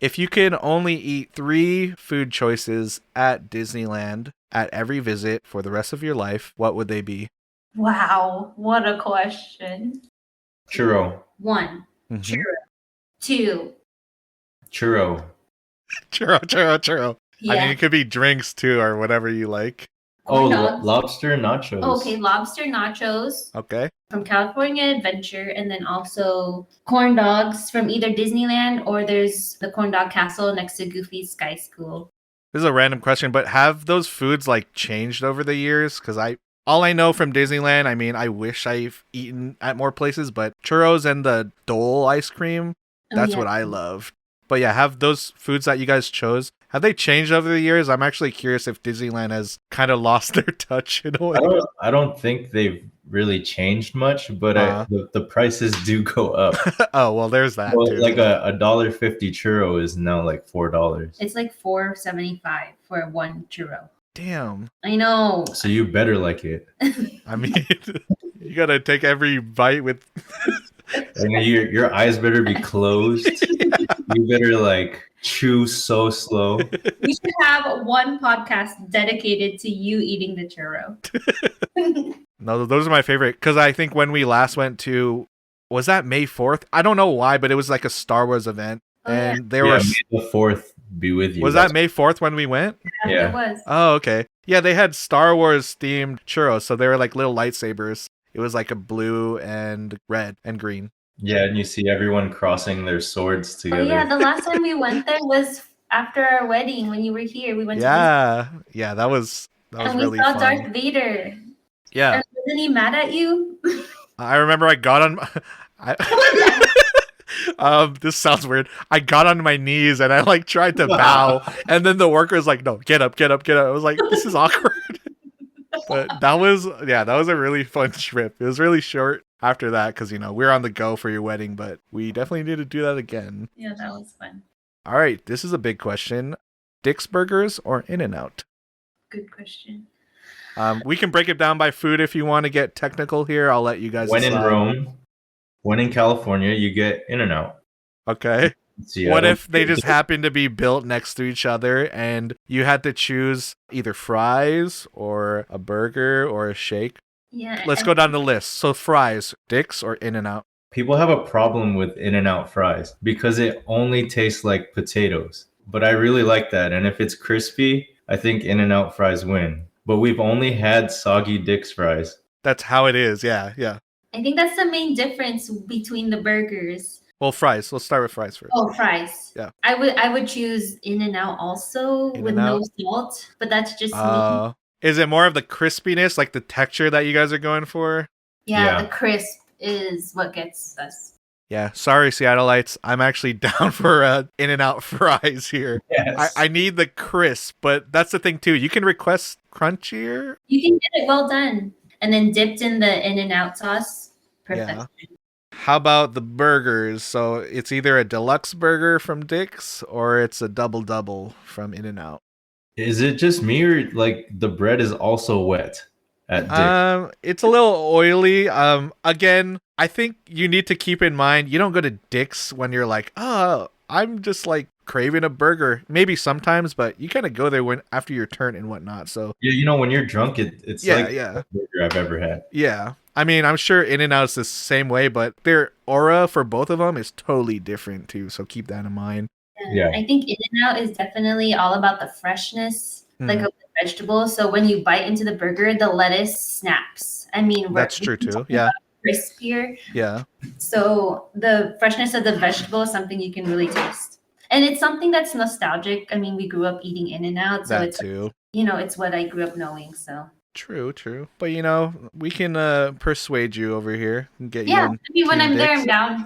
If you could only eat 3 food choices at Disneyland at every visit for the rest of your life, what would they be? Wow, what a question. Churro. 1, Mhm. churro. 2, Churro. Churro. I mean, yeah. it could be drinks too or whatever you like. Corn dogs. Lobster nachos. Okay, lobster nachos Okay. from California Adventure, and then also corn dogs from either Disneyland or there's the corn dog castle next to Goofy's Sky School. This is a random question, but have those foods like changed over the years? Because all I know from Disneyland, I mean, I wish I've eaten at more places, but churros and the Dole ice cream, that's what I love. But yeah, have those foods that you guys chose, have they changed over the years? I'm actually curious if Disneyland has kind of lost their touch in a way. I don't think they've really changed much, but the prices do go up. Oh, well, there's that Well, too. like a $1.50 churro is now like $4. It's like $4.75 for 1 churro. Damn. I know. So you better like it. I mean, you gotta take every bite with. And your eyes better be closed. You better like chew so slow. We should have one podcast dedicated to you eating the churro. No, those are my favorite because I think when we last went to, was that May 4th? I don't know why, but it was like a Star Wars event. And there were. May the 4th be with you. Was that May 4th when we went? Yeah, it was. Oh, okay. Yeah, they had Star Wars themed churros, so they were like little lightsabers. It was like a blue and red and green. Yeah, and you see everyone crossing their swords together. Oh yeah, the last time we went there was after our wedding when you were here. We went yeah, that was and really we saw fun. Darth Vader. Yeah. And wasn't he mad at you? I remember I got on this sounds weird. I got on my knees and I like tried to bow, and then the worker was like, "No, get up." I was like, "This is awkward." But that was a really fun trip. It was really short after that because we were on the go for your wedding, but we definitely need to do that again. Yeah, that was fun. All right, this is a big question: Dick's Burgers or In-N-Out? Good question. We can break it down by food if you want to get technical here. I'll let you guys When in decide. Rome, when in California, you get In-N-Out. Okay. Seattle. What if they just happen to be built next to each other and you had to choose either fries or a burger or a shake? Yeah. Let's go down the list. So fries, Dick's or In-N-Out? People have a problem with In-N-Out fries because it only tastes like potatoes. But I really like that. And if it's crispy, I think In-N-Out fries win. But we've only had soggy Dick's fries. That's how it is. Yeah. I think that's the main difference between the burgers. Well, fries. Let's start with fries first. Oh, fries. Yeah. I would choose In-N-Out also with no salt, but that's just me. Is it more of the crispiness, like the texture that you guys are going for? Yeah, the crisp is what gets us. Yeah, sorry, Seattleites. I'm actually down for In-N-Out fries here. Yes. I need the crisp, but that's the thing too. You can request crunchier. You can get it well done and then dipped in the In-N-Out sauce. Perfect. Yeah. How about the burgers? So it's either a deluxe burger from Dick's or it's a double from In-N-Out. Is it just me or like the bread is also wet at Dick's? It's a little oily. Again, I think you need to keep in mind you don't go to Dick's when you're like, oh, I'm just like craving a burger. Maybe sometimes, but you kind of go there after your turn and whatnot. So Yeah, when you're drunk, it's like the burger I've ever had. Yeah. I mean, I'm sure In-N-Out is the same way, but their aura for both of them is totally different too. So keep that in mind. Yeah. I think In-N-Out is definitely all about the freshness, like of the vegetables. So when you bite into the burger, the lettuce snaps. I mean, that's true too. Yeah. Crispier. Yeah. So the freshness of the vegetable is something you can really taste. And it's something that's nostalgic. I mean, we grew up eating In-N-Out. So that it's, too. It's what I grew up knowing. So True. But we can persuade you over here and get you. Yeah, I mean, when I'm there, I'm down.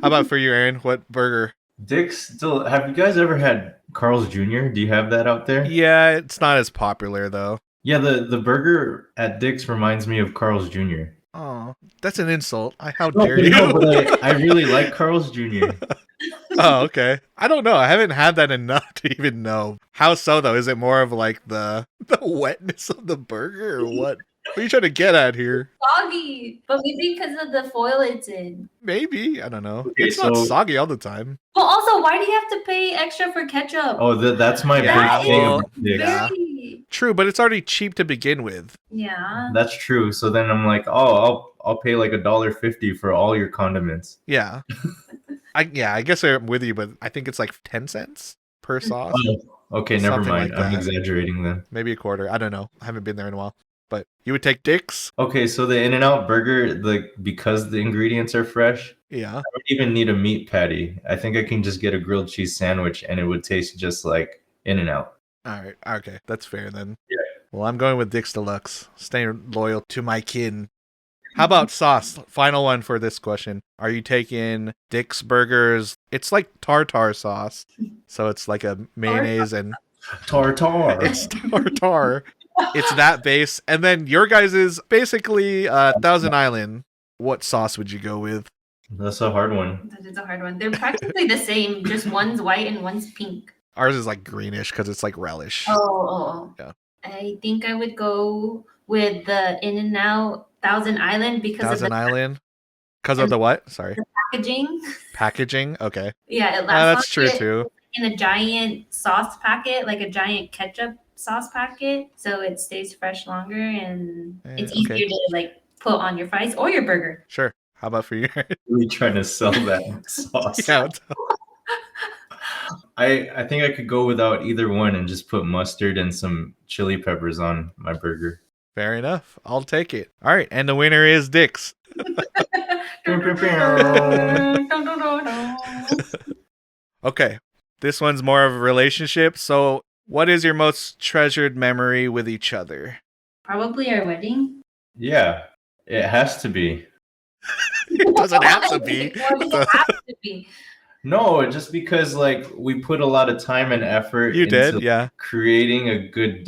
How about for you, Aaron? What burger? Dick's still. Have you guys ever had Carl's Jr.? Do you have that out there? Yeah, it's not as popular though. Yeah, the burger at Dick's reminds me of Carl's Jr. Oh, that's an insult. How No, dare but you? no, but I really like Carl's Jr. Oh, okay. I don't know. I haven't had that enough to even know. How so though? Is it more of like the wetness of the burger or what? What are you trying to get at here? Soggy, but maybe because of the foil it's in. Maybe. I don't know. Okay, It's not so- soggy all the time. But also, why do you have to pay extra for ketchup? Oh, that's my Yeah, big thing well, about Dick's. yeah. Very. True, but it's already cheap to begin with. Yeah. That's true. So then I'm like, oh, I'll pay like $1.50 for all your condiments. Yeah. I guess I'm with you, but I think it's like 10 cents per sauce. Oh, okay, never Something mind. like I'm that. exaggerating then. Maybe a quarter. I don't know. I haven't been there in a while. But you would take Dick's? Okay, so the In-N-Out burger, because the ingredients are fresh, Yeah. I don't even need a meat patty. I think I can just get a grilled cheese sandwich and it would taste just like In-N-Out. All right. Okay. That's fair then. Yeah. Well, I'm going with Dick's Deluxe. Staying loyal to my kin. How about sauce? Final one for this question. Are you taking Dick's burgers? It's like tartar sauce. So it's like a mayonnaise and Tartar. it's tartar. It's that base. And then your guys is basically Thousand Island. What sauce would you go with? That's a hard one. That is a hard one. They're practically the same, just one's white and one's pink. Ours is like greenish because it's like relish. Oh. Yeah. I think I would go with the In-N-Out Thousand Island because Thousand of the Island? Because of the what? Sorry. packaging. Packaging? Okay. Yeah, it lasts That's true longer too. in a giant sauce packet, like a giant ketchup sauce packet, so it stays fresh longer and it's easier okay. to like put on your fries or your burger. Sure. How about for you? Really trying to sell that sauce. Yeah. I think I could go without either one and just put mustard and some chili peppers on my burger. Fair enough. I'll take it. All right. And the winner is Dick's. Okay. This one's more of a relationship. So, what is your most treasured memory with each other? Probably our wedding. Yeah, it has to be. It doesn't have to be. Why does it have to be? No, just because like we put a lot of time and effort You did, into yeah. creating a great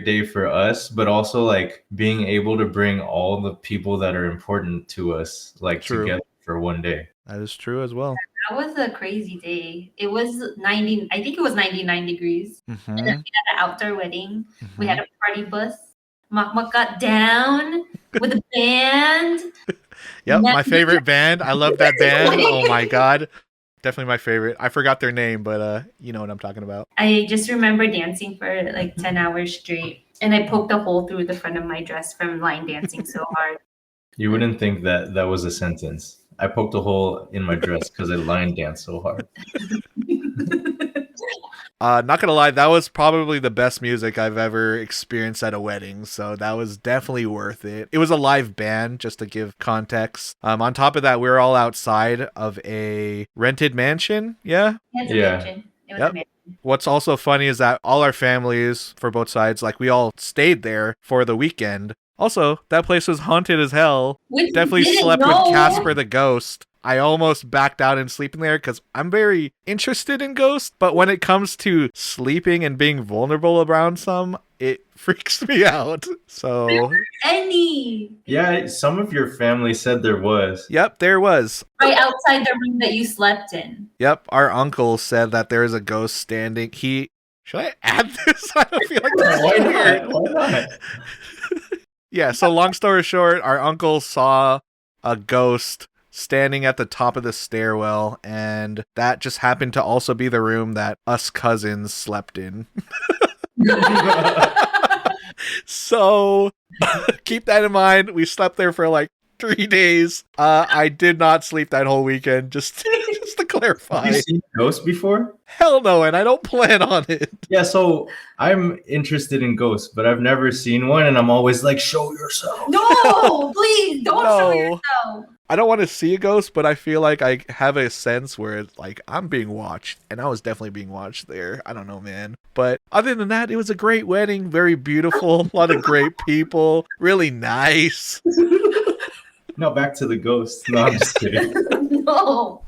day for us, but also like being able to bring all the people that are important to us like True. together for one day. That is true as well. That was a crazy day. It was 90, I think it was 99 degrees. Mm-hmm. And then we had an outdoor wedding. We had a party bus. Makmak got down with a band. Yep, my favorite band. I love that band. Oh my god. Definitely my favorite. I forgot their name, but you know what I'm talking about. I just remember dancing for like 10 hours straight. And I poked a hole through the front of my dress from line dancing so hard. You wouldn't think that that was a sentence. I poked a hole in my dress because I line danced so hard. Not gonna lie, that was probably the best music I've ever experienced at a wedding, so that was definitely worth it. It was a live band, just to give context. On top of that, we were all outside of a rented mansion. Yeah. It was a Yeah. mansion. It was Yep. a mansion. What's also funny is that all our families for both sides, like we all stayed there for the weekend. Also, that place was haunted as hell. Which you Definitely didn't slept know. with Casper the ghost. I almost backed out and sleeping there because I'm very interested in ghosts, but when it comes to sleeping and being vulnerable around some, it freaks me out. So, Any. Yeah, some of your family said there was. yep, there was. Right outside the room that you slept in. Yep, our uncle said that there is a ghost standing. Should I add this? I don't feel like this is Why weird. not? Why not? Yeah, so long story short, our uncle saw a ghost standing at the top of the stairwell, and that just happened to also be the room that us cousins slept in. So keep that in mind. We slept there for like 3 days. I did not sleep that whole weekend, just to clarify. Have you seen ghosts before? Hell no, and I don't plan on it. Yeah, so I'm interested in ghosts, but I've never seen one, and I'm always like, show yourself. No, please don't show No. yourself. I don't want to see a ghost, but I feel like I have a sense where it's like I'm being watched, and I was definitely being watched there. I don't know, man. But other than that, it was a great wedding, very beautiful, a lot of great people, really nice. No, back to the ghosts. No, I'm just kidding. No.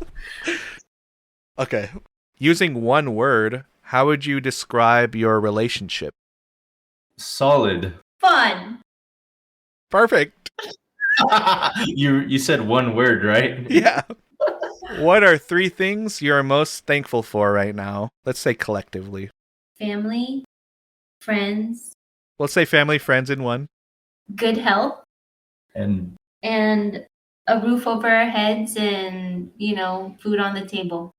Okay. Using one word, how would you describe your relationship? Solid. Fun. Perfect. You said one word, right? Yeah. What are 3 things you're most thankful for right now? Let's say collectively. Family, friends, Let's say family, friends in one. good health, And and a roof over our heads and, food on the table.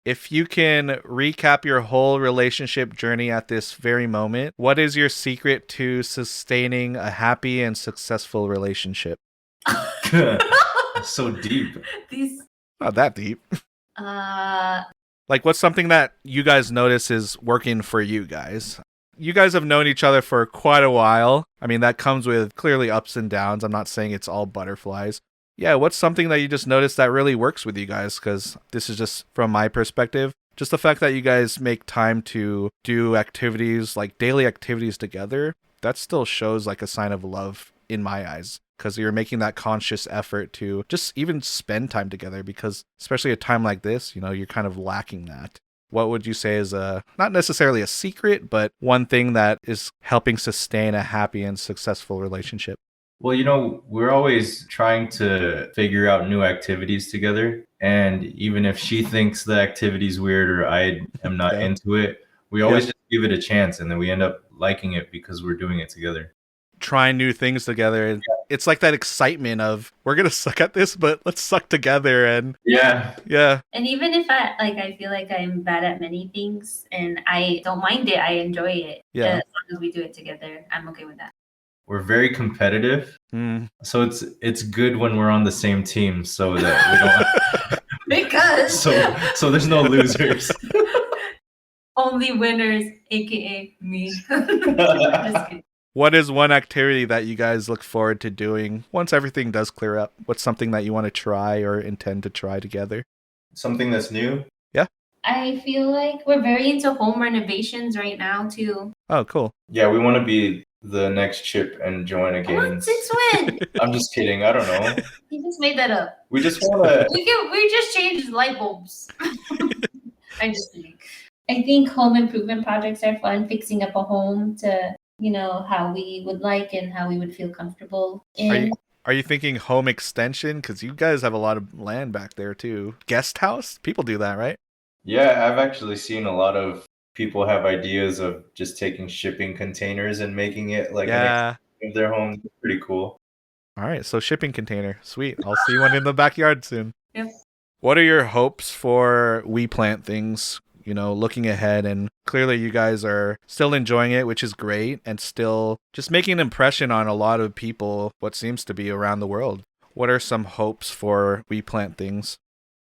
If you can recap your whole relationship journey at this very moment, what is your secret to sustaining a happy and successful relationship? so deep. These Not that deep. uh Like, what's something that you guys notice is working for you guys? You guys have known each other for quite a while. I mean, that comes with clearly ups and downs. I'm not saying it's all butterflies. Yeah, what's something that you just noticed that really works with you guys? Because this is just from my perspective. Just the fact that you guys make time to do activities, like daily activities together, that still shows like a sign of love in my eyes. Because you're making that conscious effort to just even spend time together. Because especially a time like this, you're kind of lacking that. What would you say is not necessarily a secret, but one thing that is helping sustain a happy and successful relationship? Well, we're always trying to figure out new activities together. And even if she thinks the activity's weird or I am not Yeah. into it, we always just give it a chance. And then we end up liking it because we're doing it together. Trying new things together. It's like that excitement of, we're going to suck at this, but let's suck together. And Yeah. and even if I feel like I'm bad at many things and I don't mind it, I enjoy it. Yeah. As long as we do it together, I'm okay with that. We're very competitive. So it's good when we're on the same team so that we don't Because so there's no losers. only winners, aka me. Just kidding. What is one activity that you guys look forward to doing once everything does clear up? What's something that you want to try or intend to try together? Something that's new. I feel like we're very into home renovations right now too. Oh, cool. Yeah, we want to be the next Chip and Joanna Gaines. What? Since when? I'm just kidding. I don't know. You just made that up. We just want to. We just changed light bulbs. I'm just kidding. I think home improvement projects are fun. Fixing up a home to how we would like and how we would feel comfortable in. Are you thinking home extension? Because you guys have a lot of land back there too. Guest house? People do that, right? Yeah, I've actually seen a lot of people have ideas of just taking shipping containers and making it like an extension of their home. It's pretty cool. All right, so shipping container. Sweet. I'll see one in the backyard soon. Yep. What are your hopes for We Plant Things? Looking ahead, and clearly you guys are still enjoying it, which is great, and still just making an impression on a lot of people, what seems to be around the world. What are some hopes for We Plant Things?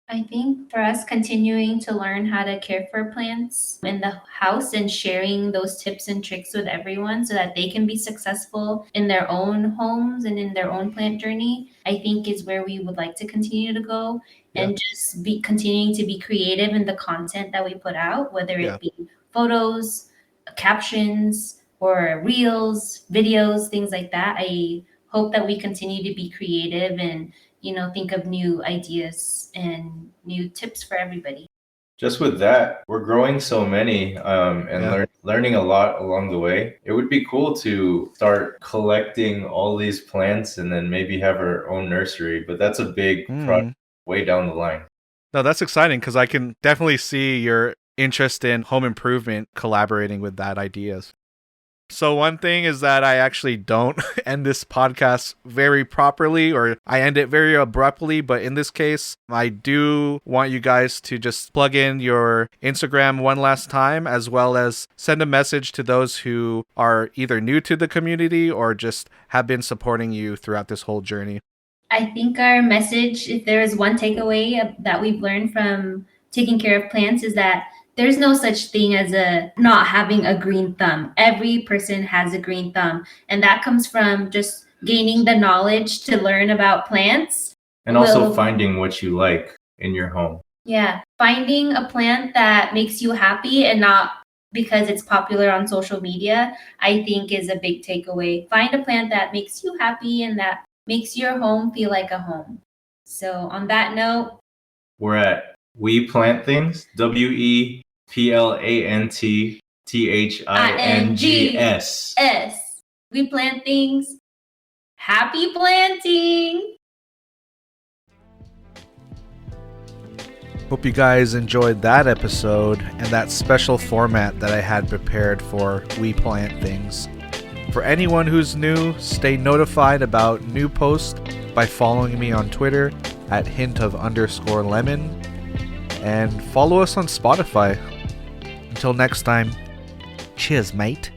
I think for us, continuing to learn how to care for plants in the house and sharing those tips and tricks with everyone so that they can be successful in their own homes and in their own plant journey, I think is where we would like to continue to go. Yeah. And just be continuing to be creative in the content that we put out, whether it be photos, captions, or reels, videos, things like that. I hope that we continue to be creative and think of new ideas and new tips for everybody. Just with that, we're growing so many and learning a lot along the way. It would be cool to start collecting all these plants and then maybe have our own nursery, but that's a big project way down the line. No, that's exciting because I can definitely see your interest in home improvement collaborating with that ideas. So one thing is that I actually don't end this podcast very properly, or I end it very abruptly. But in this case, I do want you guys to just plug in your Instagram one last time, as well as send a message to those who are either new to the community or just have been supporting you throughout this whole journey. I think our message, if there is one takeaway that we've learned from taking care of plants, is that there's no such thing as not having a green thumb. Every person has a green thumb. And that comes from just gaining the knowledge to learn about plants. And also finding what you like in your home. Yeah. Finding a plant that makes you happy and not because it's popular on social media, I think is a big takeaway. Find a plant that makes you happy and that makes your home feel like a home. So on that note, we're at We Plant Things, WEPLANT THINGS. S. We plant things. Happy planting! Hope you guys enjoyed that episode and that special format that I had prepared for We Plant Things. For anyone who's new, stay notified about new posts by following me on Twitter at @hint_of_lemon and follow us on Spotify. Until next time, cheers, mate.